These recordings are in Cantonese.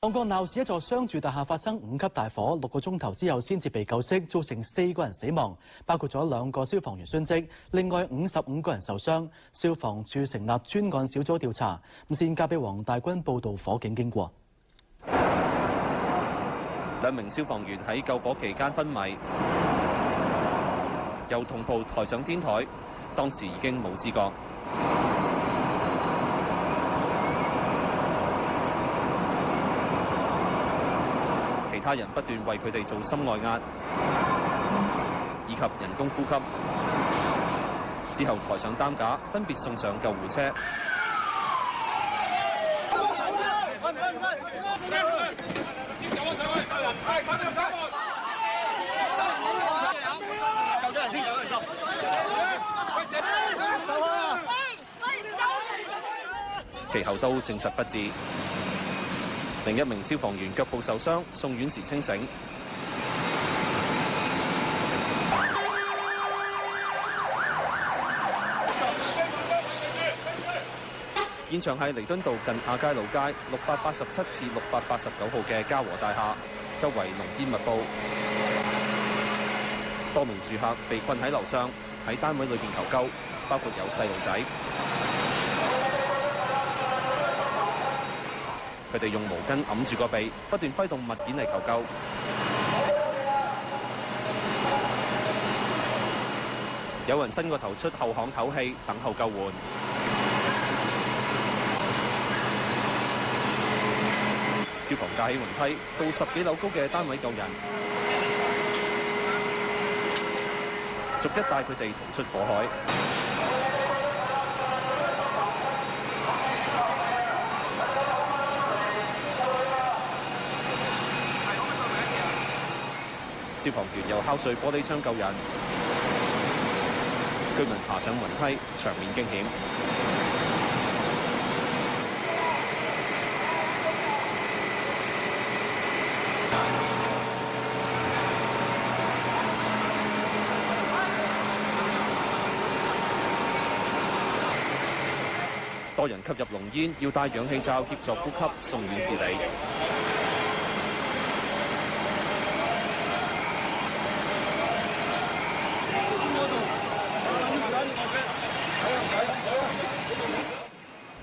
旺角鬧市一座商住大廈發生5級大火，6個鐘頭之後先至被救熄，造成4個人死亡，包括咗2個消防員殉職，另外55個人受傷。消防處成立專案小組調查，先交俾黃大軍報道火警經過。2名消防員喺救火期間昏迷，由同袍抬上天台，當時已經冇知覺。其他人不斷為佢哋做心外壓以及人工呼吸，之後抬上擔架，分別送上救護車。其後都證實不治。另一名消防員腳部受傷，送院時清醒。現場係彌敦道近亞皆老街687至689號嘅嘉和大廈，周圍濃煙密佈，多名住客被困喺樓上，喺單位裏邊求救，包括有細路仔。佢哋用毛巾揞住個鼻，不斷揮動物件嚟求救。有人伸個頭出後巷唞氣，等候救援。消防架起雲梯到10幾樓高嘅單位救人，逐一帶佢哋逃出火海。消防員又敲碎玻璃窗救人，居民爬上雲梯，場面驚險。多人吸入濃煙，要戴氧氣罩協助呼吸，送院治理。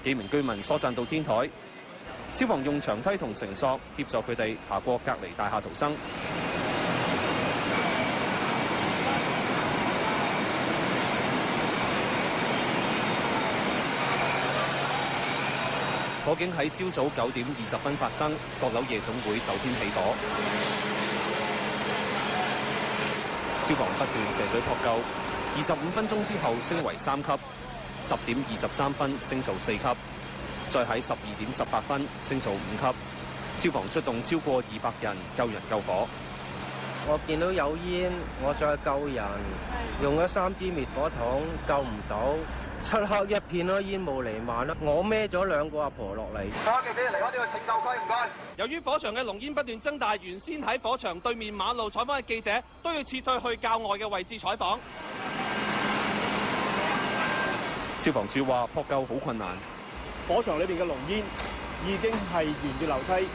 幾名居民疏散到天台，消防用長梯同繩索協助佢哋爬過隔離大廈逃生。火警喺朝早9點20分發生，閣樓夜總會首先起火，消防不斷射水撲救，25分鐘之後升為3級。10點23分升做4級，再喺12點18分升做5級。消防出動超過200人救人救火。我見到有煙，我上去救人，用咗3支滅火筒救唔到，漆黑一片咯，煙霧瀰漫啦。我孭咗2個阿婆落嚟。記者離開呢個拯救區，唔該。由於火場嘅濃煙不斷增大，原先喺火場對面馬路採訪嘅記者都要撤退去較外嘅位置採訪。消防處話撲救好困難，火場裏邊嘅濃煙已經係沿住樓梯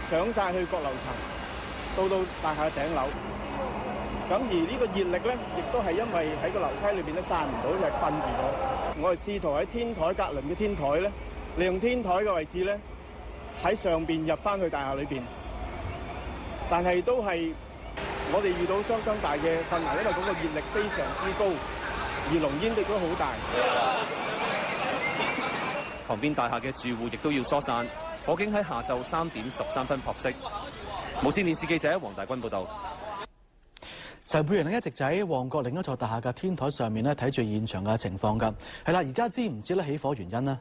上晒去各樓層，到大廈頂樓。咁而呢個熱力咧，亦都係因為喺個樓梯裏邊咧散唔到，就係困住咗。我哋試圖喺天台隔鄰嘅天台咧，利用天台嘅位置咧，喺上邊入翻去大廈裏邊，但係都係我哋遇到相當大嘅困難，因為嗰個熱力非常之高。而濃煙亦都好大，旁邊大廈嘅住戶亦都要疏散。火警喺下晝3點13分撲熄。無線電視記者黃大軍報導。陳沛然一直就喺旺角另一座大廈嘅天台上面咧睇住現場嘅情況㗎。係啦，而家知唔知咧起火原因呢？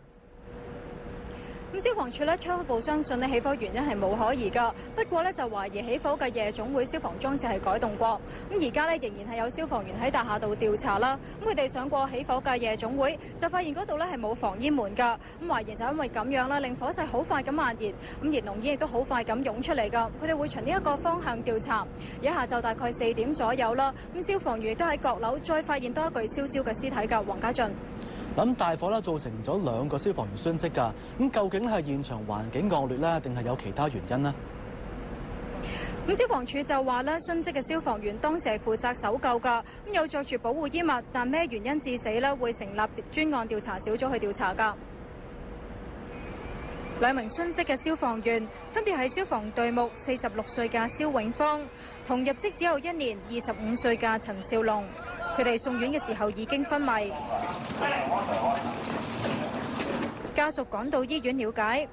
咁消防處咧初步相信咧起火原因係冇可疑㗎，不過咧就懷疑起火嘅夜總會消防裝置係改動過。咁而家咧仍然係有消防員喺大廈度調查啦。咁佢哋上過起火嘅夜總會，就發現嗰度咧係冇防煙門㗎。咁懷疑就因為咁樣啦，令火勢好快咁蔓延，咁而濃煙亦都好快咁湧出嚟㗎。佢哋會循呢一個方向調查。而下晝大概4點左右啦，咁消防員亦都喺閣樓再發現多一具燒焦嘅屍體㗎。黃家俊。咁大火造成咗2個消防員殉職㗎。咁究竟係現場環境惡劣咧，定係有其他原因呢？咁消防處就話咧，殉職嘅消防員當時係負責搜救㗎，咁有着住保護衣物，但咩原因致死咧，會成立專案調查小組去調查㗎。2名殉職嘅消防員分別係消防隊目46歲嘅蕭永芳，同入職只有1年25歲嘅陳少龍。佢哋送院嘅時候已經昏迷，家屬趕到醫院了解。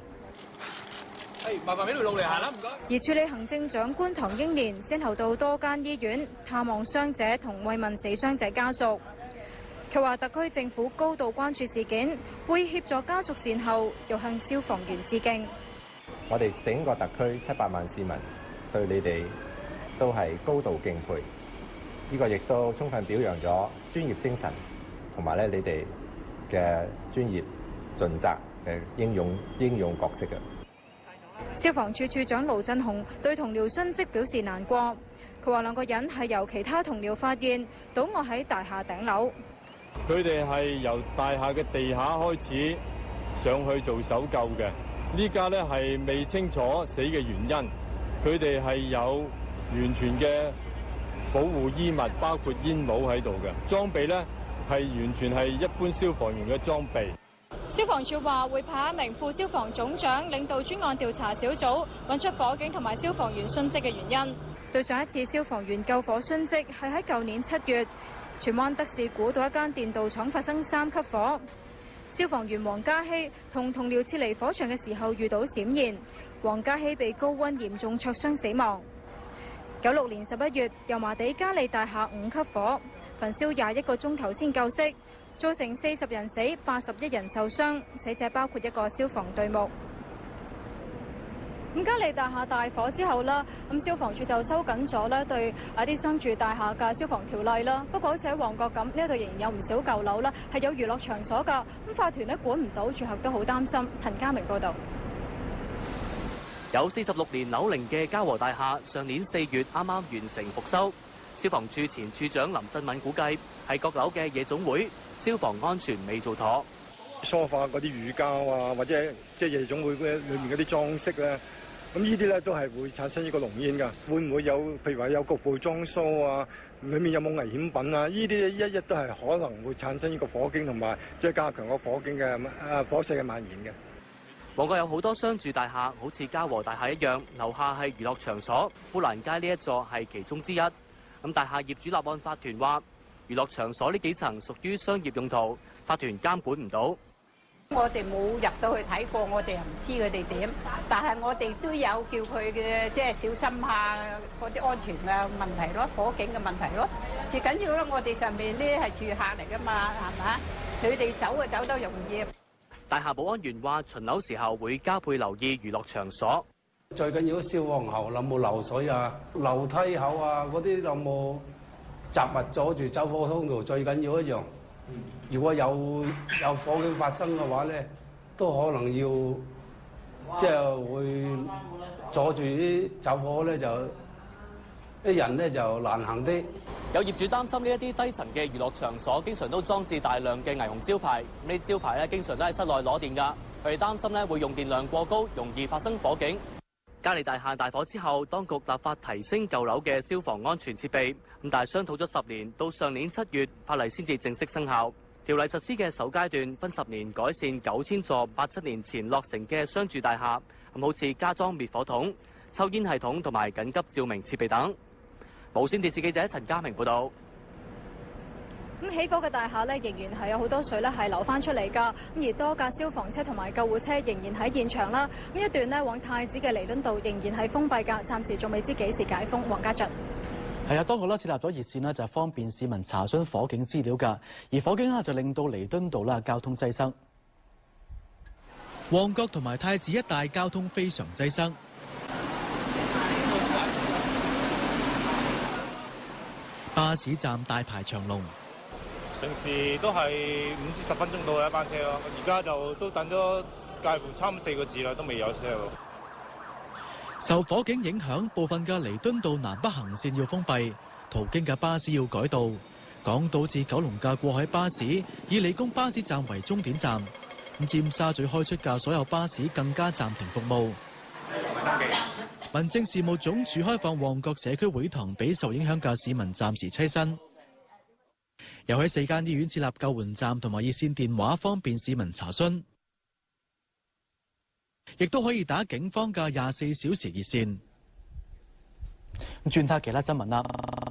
麻煩俾條路嚟行啦，唔該。而處理行政長官唐英年先後到多間醫院探望傷者同慰問死傷者家屬。佢話特區政府高度關注事件，會協助家屬善後，又向消防員致敬。我哋整個特區700萬市民對你哋都係高度敬佩，呢個亦都充分表揚咗專業精神同埋你哋嘅專業盡責嘅英勇角色嘅。消防處處長盧振雄對同僚殉職表示難過。佢話2個人係由其他同僚發現倒卧喺大廈頂樓。佢哋係由大廈嘅地下開始上去做搜救嘅，呢家咧係未清楚死嘅原因。佢哋係有完全嘅保護衣物，包括煙帽喺度嘅，裝備咧係完全係一般消防員嘅裝備。消防處話會派1名副消防總長領導專案調查小組，揾出火警同埋消防員殉職嘅原因。對上一次消防員救火殉職係喺舊年7月。荃灣德士古道一間電鍍廠發生3級火，消防員黃家希同同僚撤離火場嘅時候遇到閃燃，黃家希被高溫嚴重灼傷死亡。96年11月，油麻地嘉利大廈5級火，焚燒21個鐘頭先救熄，造成40人死、81人受傷，死者包括1個消防隊目。嘉利大廈大火之後啦，消防處就收緊咗咧對一啲商住大廈嘅消防條例啦。不過好似喺旺角咁，呢一度仍然有唔少舊樓啦，係有娛樂場所㗎。法團咧管唔到，住客都好擔心。陳家明報導。有46年樓齡嘅嘉禾大廈，上年4月啱啱完成復修。消防處前處長林振敏估計係閣樓嘅夜總會，消防安全未做妥。梳化嗰啲乳膠啊，或者即係夜總會裏面嗰啲裝飾咧。咁呢啲咧都係會產生呢個濃煙㗎，會唔會有譬如話有局部裝修啊？裡面有冇危險品啊？呢啲一都係可能會產生呢個火警同埋即係加強個火警嘅火勢嘅蔓延嘅。旺角有好多商住大廈，好似嘉禾大廈一樣，樓下係娛樂場所，砵蘭街呢一座係其中之一。咁大廈業主立案法團話，娛樂場所呢幾層屬於商業用途，法團監管唔到。我哋冇入到去睇過，我哋又唔知佢哋點，但係我哋都有叫佢嘅即係小心下嗰啲安全嘅問題咯，火警嘅問題咯。最緊要咧，我哋上面呢係住客嚟噶嘛，係咪？佢哋走啊走得容易。大廈保安員話，巡樓時候會加倍留意娛樂場所。最緊要消防喉有冇漏水啊，樓梯口啊嗰啲有冇雜物阻住走火通道，最緊要一樣。如果有火警發生嘅話咧，都可能要即係會阻住啲走火咧，就啲人咧就難行啲。有業主擔心呢一啲低層嘅娛樂場所經常都裝置大量嘅霓虹招牌，咁呢啲招牌咧經常都喺室內攞電㗎，佢哋擔心咧會用電量過高，容易發生火警。嘉利大廈大火之後，當局立法提升舊樓嘅消防安全設備，咁但係商討咗10年，到上年7月法例先至正式生效。條例實施嘅首階段分10年改善9000座87年前落成嘅商住大廈，咁好似加裝滅火筒、抽煙系統同埋緊急照明設備等。無線電視記者陳家明報導。起火嘅大廈咧，仍然係有好多水咧係流翻出嚟㗎。而多架消防車同埋救護車仍然喺現場啦。一段咧往太子嘅彌敦道仍然係封閉㗎，暫時仲未知幾時解封。黃家俊。係啊，當局設立咗熱線就係方便市民查詢火警資料㗎。而火警就令到彌敦道交通擠塞。旺角同埋太子一帶交通非常擠塞。巴士站大排長龍。平時都係5至10分鐘到一班車咯，而家就都等咗介乎差唔多4個字啦，都未有車喎。受火警影響，部分嘅彌敦道南北行線要封閉，途經嘅巴士要改道。港島至九龍嘅過海巴士以理工巴士站為終點站，咁尖沙咀開出嘅所有巴士更加暫停服務。民政事務總署開放旺角社區會堂俾受影響嘅市民暫時棲身，又喺4間醫院設立救援站同埋熱線電話，方便市民查詢，亦都可以打警方嘅24小時熱線。轉睇其他新聞啦。